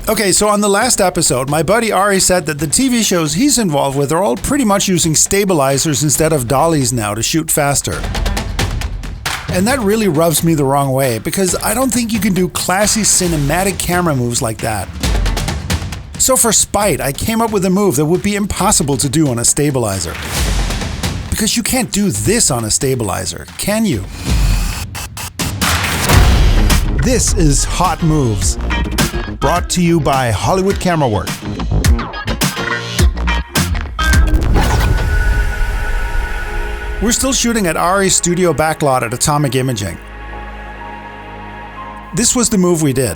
Okay, so on the last episode, my buddy Ari said that the TV shows he's involved with are all pretty much using stabilizers instead of dollies now to shoot faster. And that really rubs me the wrong way, because I don't think you can do classy cinematic camera moves like that. So for spite, I came up with a move that would be impossible to do on a stabilizer. Because you can't do this on a stabilizer, can you? This is Hot Moves, brought to you by Hollywood Camera Work. We're still shooting at Ari's studio backlot at Atomic Imaging. This was the move we did.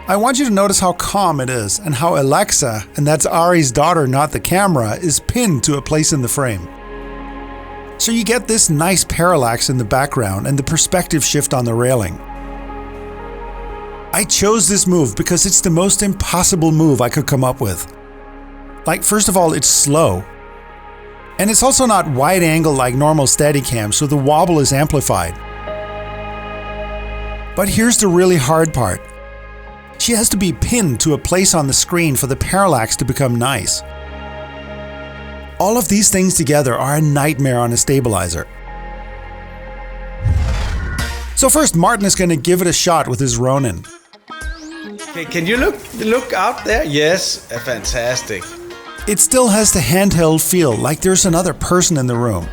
I want you to notice how calm it is and how Alexa, and that's Ari's daughter, not the camera, is pinned to a place in the frame. So you get this nice parallax in the background and the perspective shift on the railing. I chose this move because it's the most impossible move I could come up with. Like, first of all, it's slow. And it's also not wide angle like normal Steadicam, so the wobble is amplified. But here's the really hard part. She has to be pinned to a place on the screen for the parallax to become nice. All of these things together are a nightmare on a stabilizer. So first, Martin is going to give it a shot with his Ronin. Okay, can you look out there? Yes, fantastic. It still has the handheld feel, like there's another person in the room.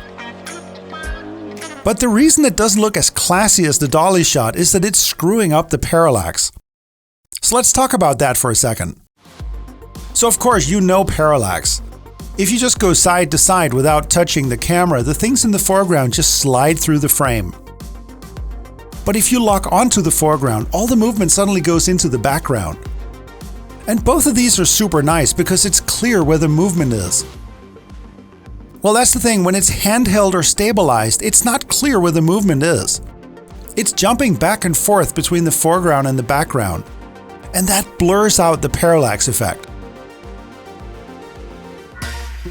But the reason it doesn't look as classy as the dolly shot is that it's screwing up the parallax. So let's talk about that for a second. So of course you know parallax. If you just go side to side without touching the camera, the things in the foreground just slide through the frame. But if you lock onto the foreground, all the movement suddenly goes into the background. And both of these are super nice because it's clear where the movement is. Well, that's the thing, when it's handheld or stabilized, it's not clear where the movement is. It's jumping back and forth between the foreground and the background. And that blurs out the parallax effect.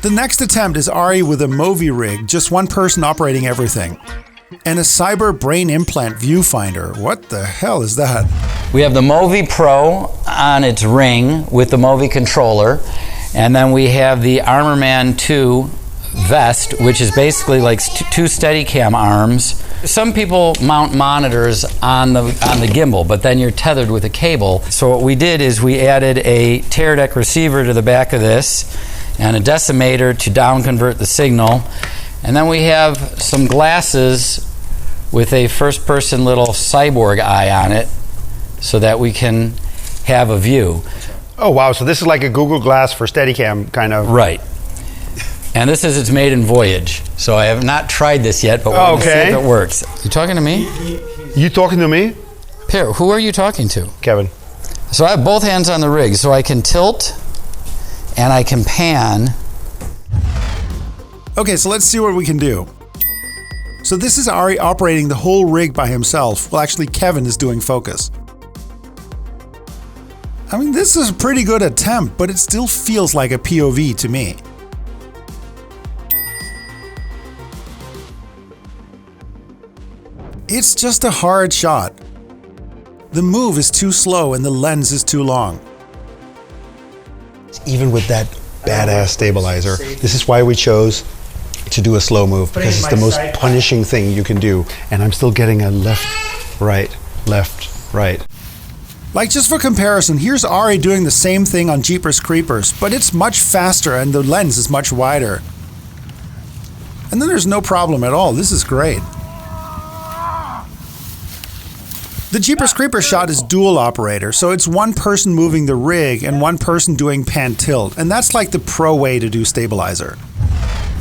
The next attempt is Ari with a Movi rig, just one person operating everything. And a cyber brain implant viewfinder. What the hell is that? We have the Movi Pro on its ring with the Movi controller. And then we have the Armorman 2 vest, which is basically like two Steadicam arms. Some people mount monitors on the gimbal, but then you're tethered with a cable. So what we did is we added a tear deck receiver to the back of this and a decimator to down convert the signal. And then we have some glasses with a first person little cyborg eye on it so that we can have a view. Oh wow, so this is like a Google Glass for Steadicam kind of. Right. And this is its maiden voyage. So I have not tried this yet, but we're going to see if it works. You talking to me? You talking to me? Per, who are you talking to? Kevin. So I have both hands on the rig, so I can tilt and I can pan. Okay, so let's see what we can do. So this is Ari operating the whole rig by himself. Well, actually, Kevin is doing focus. I mean, this is a pretty good attempt, but it still feels like a POV to me. It's just a hard shot. The move is too slow and the lens is too long. Even with that badass stabilizer, this is why we chose to do a slow move, because it's the most punishing thing you can do. And I'm still getting a left, right. Like, just for comparison, here's Ari doing the same thing on Jeepers Creepers, but it's much faster and the lens is much wider. And then there's no problem at all. This is great. The Jeepers Creepers shot is dual operator, so it's one person moving the rig and one person doing pan tilt, and that's like the pro way to do stabilizer.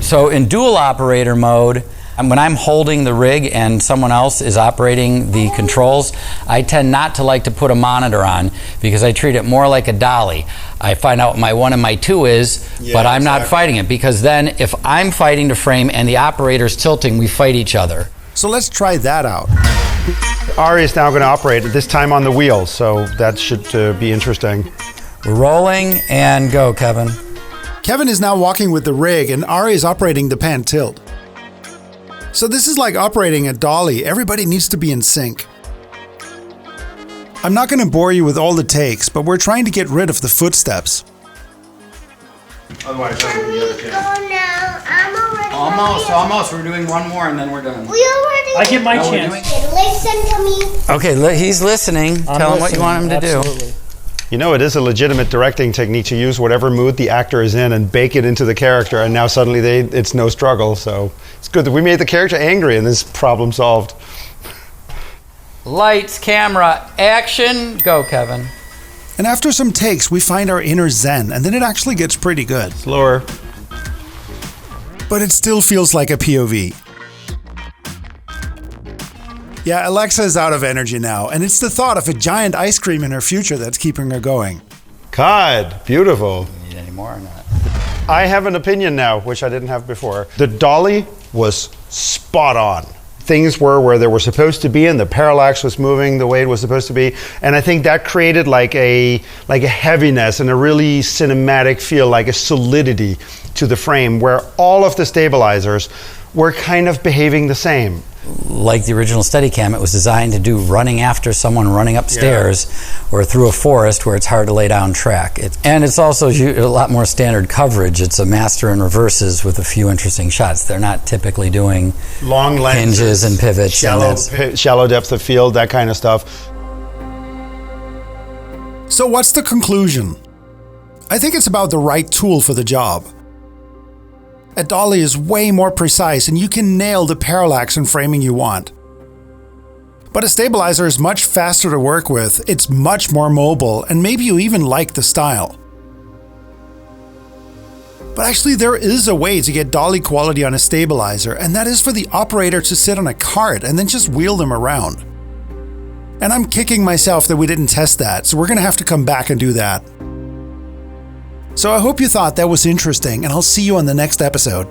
So in dual operator mode, when I'm holding the rig and someone else is operating the controls, I tend not to like to put a monitor on because I treat it more like a dolly. I find out what my 1 and my 2 is, but I'm not fighting it, because then if I'm fighting the frame and the operator's tilting, we fight each other. So let's try that out. Ari is now going to operate, this time on the wheels, so that should be interesting. We're rolling and go, Kevin. Kevin is now walking with the rig and Ari is operating the pan tilt. So this is like operating a dolly. Everybody needs to be in sync. I'm not going to bore you with all the takes, but we're trying to get rid of the footsteps. Otherwise, I would be the other camera. Now. I'm already Almost. We're doing one more and then we're done. We already. I get my chance. Listen to me. Okay, he's listening. Tell him what you want him to do. You know, it is a legitimate directing technique to use whatever mood the actor is in and bake it into the character, and now suddenly it's no struggle. So it's good that we made the character angry and this problem solved. Lights, camera, action. Go, Kevin. And after some takes, we find our inner zen, and then it actually gets pretty good. Slower. But it still feels like a POV. Yeah, Alexa is out of energy now, and it's the thought of a giant ice cream in her future that's keeping her going. God, beautiful. Need any more or not? I have an opinion now, which I didn't have before. The Dolly was spot on. Things were where they were supposed to be, and the parallax was moving the way it was supposed to be. And I think that created like a heaviness and a really cinematic feel, like a solidity to the frame, where all of the stabilizers were kind of behaving the same. Like the original Steadicam, it was designed to do running after someone running upstairs or through a forest where it's hard to lay down track. And it's also a lot more standard coverage. It's a master and reverses with a few interesting shots. They're not typically doing long lenses, hinges and pivots. Shallow depth of field, that kind of stuff. So what's the conclusion? I think it's about the right tool for the job. A Dolly is way more precise and you can nail the parallax and framing you want. But a stabilizer is much faster to work with, it's much more mobile, and maybe you even like the style. But actually there is a way to get Dolly quality on a stabilizer, and that is for the operator to sit on a cart and then just wheel them around. And I'm kicking myself that we didn't test that, so we're going to have to come back and do that. So I hope you thought that was interesting, and I'll see you on the next episode.